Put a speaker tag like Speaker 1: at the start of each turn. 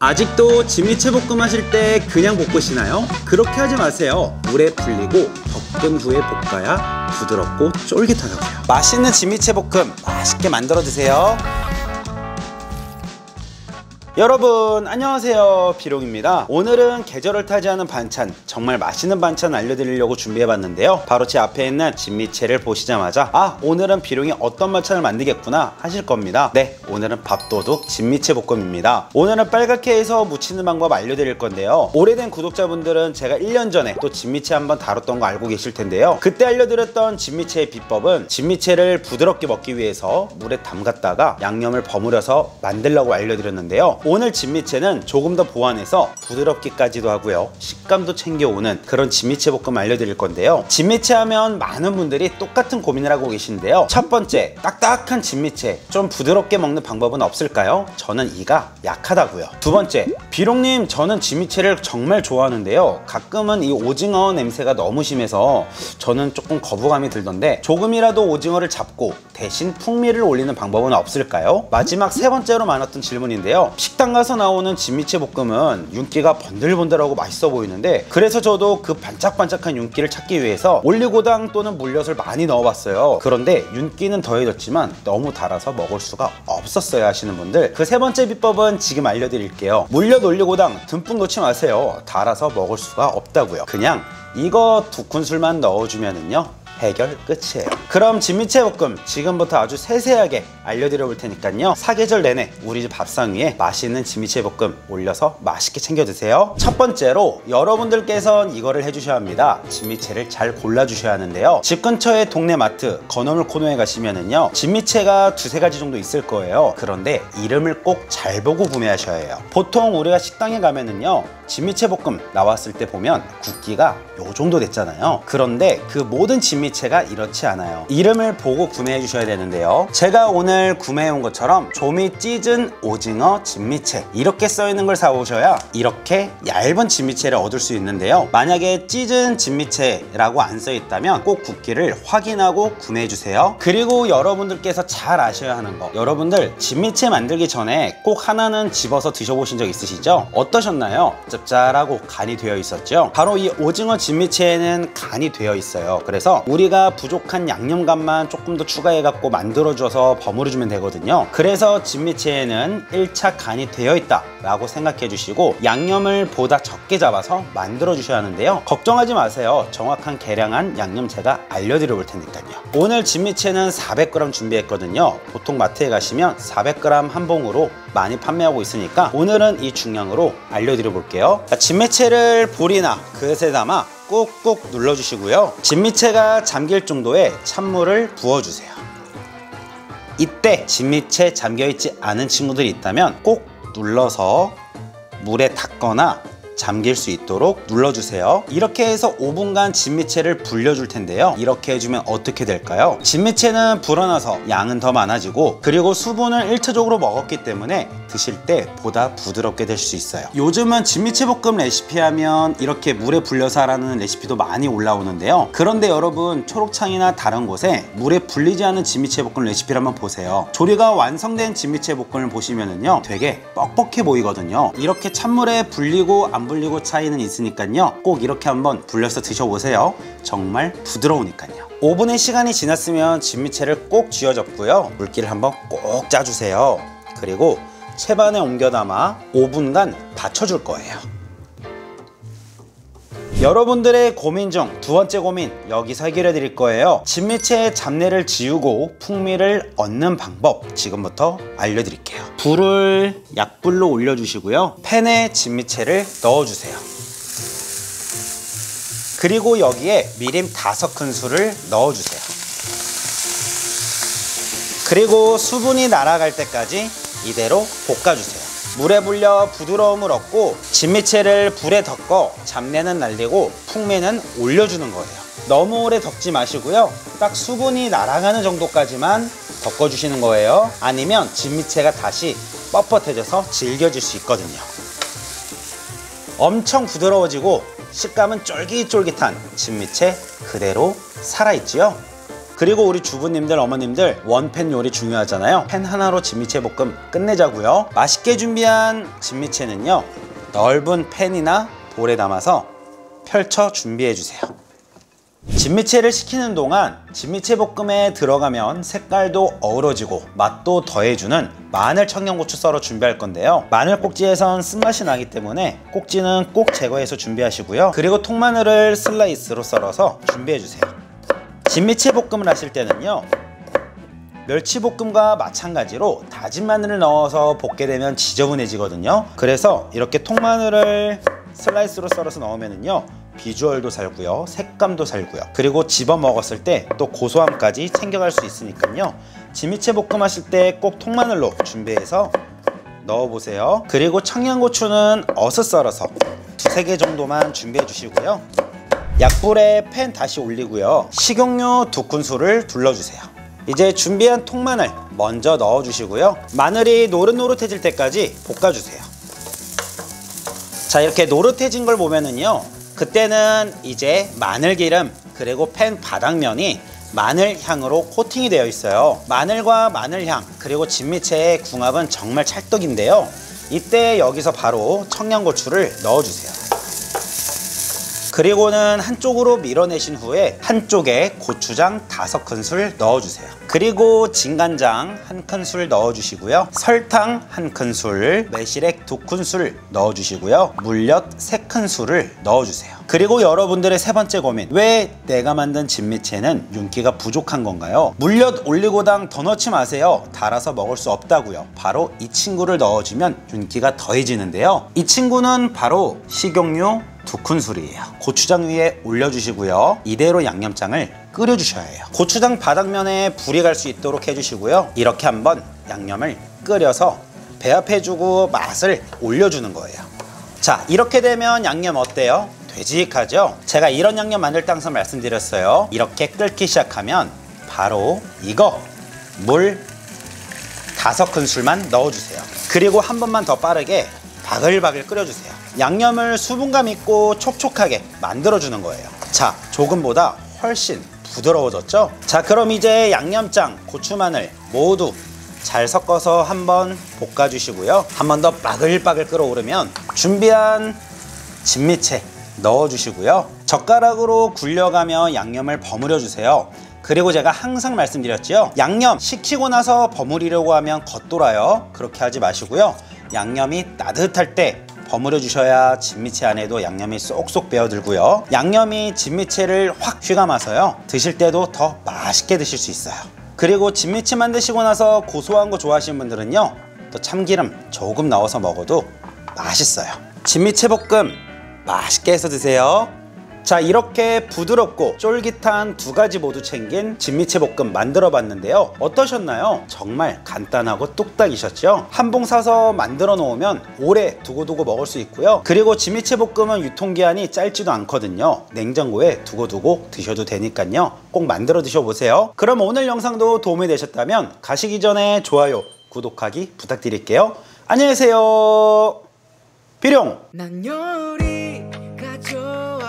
Speaker 1: 아직도 진미채 볶음 하실 때 그냥 볶으시나요? 그렇게 하지 마세요. 물에 불리고 볶은 후에 볶아야 부드럽고 쫄깃하다고요. 맛있는 진미채 볶음 맛있게 만들어 드세요. 여러분 안녕하세요, 비룡입니다. 오늘은 계절을 타지 않은 반찬, 정말 맛있는 반찬 알려드리려고 준비해봤는데요. 바로 제 앞에 있는 진미채를 보시자마자 오늘은 비룡이 어떤 반찬을 만들겠구나 하실 겁니다. 네, 오늘은 밥도둑 진미채 볶음입니다. 오늘은 빨갛게 해서 무치는 방법 알려드릴 건데요. 오래된 구독자분들은 제가 1년 전에 또 진미채 한번 다뤘던 거 알고 계실 텐데요. 그때 알려드렸던 진미채의 비법은 진미채를 부드럽게 먹기 위해서 물에 담갔다가 양념을 버무려서 만들려고 알려드렸는데요. 오늘 진미채는 조금 더 보완해서 부드럽기까지도 하고요, 식감도 챙겨오는 그런 진미채 볶음 알려드릴 건데요. 진미채 하면 많은 분들이 똑같은 고민을 하고 계신데요. 첫 번째, 딱딱한 진미채 좀 부드럽게 먹는 방법은 없을까요? 저는 이가 약하다고요. 두 번째, 비룡님 저는 진미채를 정말 좋아하는데요. 가끔은 이 오징어 냄새가 너무 심해서 저는 조금 거부감이 들던데 조금이라도 오징어를 잡고 대신 풍미를 올리는 방법은 없을까요? 마지막 세 번째로 많았던 질문인데요. 식당 가서 나오는 진미채 볶음은 윤기가 번들번들하고 맛있어 보이는데, 그래서 저도 그 반짝반짝한 윤기를 찾기 위해서 올리고당 또는 물엿을 많이 넣어봤어요. 그런데 윤기는 더해졌지만 너무 달아서 먹을 수가 없었어요 하시는 분들, 그 세 번째 비법은 지금 알려드릴게요. 물엿, 올리고당 듬뿍 넣지 마세요. 달아서 먹을 수가 없다고요. 그냥 이거 2큰술만 넣어주면은요 해결 끝이에요. 그럼 진미채 볶음 지금부터 아주 세세하게 알려드려 볼 테니까요, 사계절 내내 우리 집 밥상 위에 맛있는 진미채 볶음 올려서 맛있게 챙겨 드세요. 첫 번째로 여러분들께선 이거를 해주셔야 합니다. 진미채를 잘 골라 주셔야 하는데요. 집 근처에 동네 마트, 건어물 코너에 가시면은요 진미채가 2~3가지 정도 있을 거예요. 그런데 이름을 꼭 잘 보고 구매하셔야 해요. 보통 우리가 식당에 가면은요 진미채 볶음 나왔을 때 보면 굵기가 요 정도 됐잖아요. 그런데 그 모든 진미채가 이렇지 않아요. 이름을 보고 구매해 주셔야 되는데요. 제가 오늘 구매해 온 것처럼 조미 찢은 오징어 진미채 이렇게 써 있는 걸 사오셔야 이렇게 얇은 진미채를 얻을 수 있는데요. 만약에 찢은 진미채라고 안 써 있다면 꼭 굵기를 확인하고 구매해 주세요. 그리고 여러분들께서 잘 아셔야 하는 거, 여러분들 진미채 만들기 전에 꼭 하나는 집어서 드셔보신 적 있으시죠? 어떠셨나요? 짭짤하고 간이 되어 있었죠? 바로 이 오징어 진미채에는 간이 되어 있어요. 그래서 우리가 부족한 양념간만 조금 더 추가해 갖고 만들어줘서 버무려주면 되거든요. 그래서 진미채에는 1차 간이 되어 있다 라고 생각해 주시고 양념을 보다 적게 잡아서 만들어 주셔야 하는데요. 걱정하지 마세요. 정확한 계량한 양념 제가 알려드려 볼 테니까요. 오늘 진미채는 400g 준비했거든요. 보통 마트에 가시면 400g 한 봉으로 많이 판매하고 있으니까 오늘은 이 중량으로 알려드려 볼게요. 진미채를 볼이나 그릇에 담아 꾹꾹 눌러주시고요. 진미채가 잠길 정도의 찬물을 부어주세요. 이때 진미채 잠겨있지 않은 친구들이 있다면 꼭 눌러서 물에 닦거나 잠길 수 있도록 눌러주세요. 이렇게 해서 5분간 진미채를 불려줄 텐데요. 이렇게 해주면 어떻게 될까요? 진미채는 불어나서 양은 더 많아지고, 그리고 수분을 1차적으로 먹었기 때문에 드실 때 보다 부드럽게 될 수 있어요. 요즘은 진미채 볶음 레시피 하면 이렇게 물에 불려서 하라는 레시피도 많이 올라오는데요. 그런데 여러분, 초록창이나 다른 곳에 물에 불리지 않은 진미채 볶음 레시피를 한번 보세요. 조리가 완성된 진미채 볶음을 보시면은요 되게 뻑뻑해 보이거든요. 이렇게 찬물에 불리고 안 불리고 차이는 있으니까요, 꼭 이렇게 한번 불려서 드셔보세요. 정말 부드러우니까요. 5분의 시간이 지났으면 진미채를 꼭 쥐어젓고요, 물기를 한번 꼭 짜주세요. 그리고 채반에 옮겨 담아 5분간 받쳐줄 거예요. 여러분들의 고민 중 두 번째 고민 여기서 해결해 드릴 거예요. 진미채의 잡내를 지우고 풍미를 얻는 방법 지금부터 알려드릴게요. 불을 약불로 올려주시고요, 팬에 진미채를 넣어주세요. 그리고 여기에 미림 5큰술을 넣어주세요. 그리고 수분이 날아갈 때까지 이대로 볶아주세요. 물에 불려 부드러움을 얻고 진미채를 불에 덮고 잡내는 날리고 풍미는 올려주는 거예요. 너무 오래 덮지 마시고요, 딱 수분이 날아가는 정도까지만 덮어주시는 거예요. 아니면 진미채가 다시 뻣뻣해져서 질겨질 수 있거든요. 엄청 부드러워지고 식감은 쫄깃쫄깃한 진미채 그대로 살아있지요. 그리고 우리 주부님들, 어머님들 원팬 요리 중요하잖아요. 팬 하나로 진미채 볶음 끝내자고요. 맛있게 준비한 진미채는요, 넓은 팬이나 볼에 담아서 펼쳐 준비해 주세요. 진미채를 식히는 동안 진미채 볶음에 들어가면 색깔도 어우러지고 맛도 더해주는 마늘, 청양고추 썰어 준비할 건데요. 마늘 꼭지에선 쓴맛이 나기 때문에 꼭지는 꼭 제거해서 준비하시고요. 그리고 통마늘을 슬라이스로 썰어서 준비해 주세요. 진미채 볶음을 하실 때는요, 멸치볶음과 마찬가지로 다진 마늘을 넣어서 볶게 되면 지저분해지거든요. 그래서 이렇게 통마늘을 슬라이스로 썰어서 넣으면은요, 비주얼도 살고요, 색감도 살고요, 그리고 집어 먹었을 때 또 고소함까지 챙겨갈 수 있으니까요, 진미채 볶음 하실 때 꼭 통마늘로 준비해서 넣어보세요. 그리고 청양고추는 어슷 썰어서 2~3개 정도만 준비해 주시고요. 약불에 팬 다시 올리고요, 식용유 2큰술을 둘러주세요. 이제 준비한 통마늘 먼저 넣어주시고요. 마늘이 노릇노릇해질 때까지 볶아주세요. 자, 이렇게 노릇해진 걸 보면은요, 그때는 이제 마늘기름 그리고 팬 바닥면이 마늘 향으로 코팅이 되어 있어요. 마늘과 마늘향 그리고 진미채의 궁합은 정말 찰떡인데요, 이때 여기서 바로 청양고추를 넣어주세요. 그리고는 한쪽으로 밀어내신 후에 한쪽에 고추장 5큰술 넣어주세요. 그리고 진간장 1큰술 넣어주시고요. 설탕 1큰술, 매실액 2큰술 넣어주시고요. 물엿 3큰술을 넣어주세요. 그리고 여러분들의 세 번째 고민, 왜 내가 만든 진미채는 윤기가 부족한 건가요? 물엿 올리고당 더 넣지 마세요. 달아서 먹을 수 없다고요. 바로 이 친구를 넣어주면 윤기가 더해지는데요, 이 친구는 바로 식용유 2큰술이에요. 고추장 위에 올려주시고요. 이대로 양념장을 끓여주셔야 해요. 고추장 바닥면에 불이 갈 수 있도록 해주시고요. 이렇게 한번 양념을 끓여서 배합해주고 맛을 올려주는 거예요. 자, 이렇게 되면 양념 어때요? 되직하죠? 제가 이런 양념 만들 때 항상 말씀드렸어요. 이렇게 끓기 시작하면 바로 이거 물 5큰술만 넣어주세요. 그리고 한 번만 더 빠르게 바글바글 끓여주세요. 양념을 수분감 있고 촉촉하게 만들어주는 거예요. 자, 조금보다 훨씬 부드러워졌죠? 자, 그럼 이제 양념장, 고추, 마늘 모두 잘 섞어서 한번 볶아주시고요. 한 번 더 바글바글 끓어오르면 준비한 진미채 넣어주시고요. 젓가락으로 굴려가며 양념을 버무려 주세요. 그리고 제가 항상 말씀드렸죠, 양념 식히고 나서 버무리려고 하면 겉돌아요. 그렇게 하지 마시고요. 양념이 따뜻할 때 버무려 주셔야 진미채 안에도 양념이 쏙쏙 배어들고요, 양념이 진미채를 확 휘감아서요, 드실 때도 더 맛있게 드실 수 있어요. 그리고 진미채 만드시고 나서 고소한 거 좋아하시는 분들은요, 또 참기름 조금 넣어서 먹어도 맛있어요. 진미채 볶음 맛있게 해서 드세요. 자, 이렇게 부드럽고 쫄깃한 2가지 모두 챙긴 진미채 볶음 만들어 봤는데요, 어떠셨나요? 정말 간단하고 뚝딱이셨죠? 한 봉 사서 만들어 놓으면 오래 두고두고 먹을 수 있고요. 그리고 진미채 볶음은 유통기한이 짧지도 않거든요. 냉장고에 두고두고 드셔도 되니까요, 꼭 만들어 드셔보세요. 그럼 오늘 영상도 도움이 되셨다면 가시기 전에 좋아요, 구독하기 부탁드릴게요. 안녕히 계세요. 비룡!
Speaker 2: 난 요리가 좋아.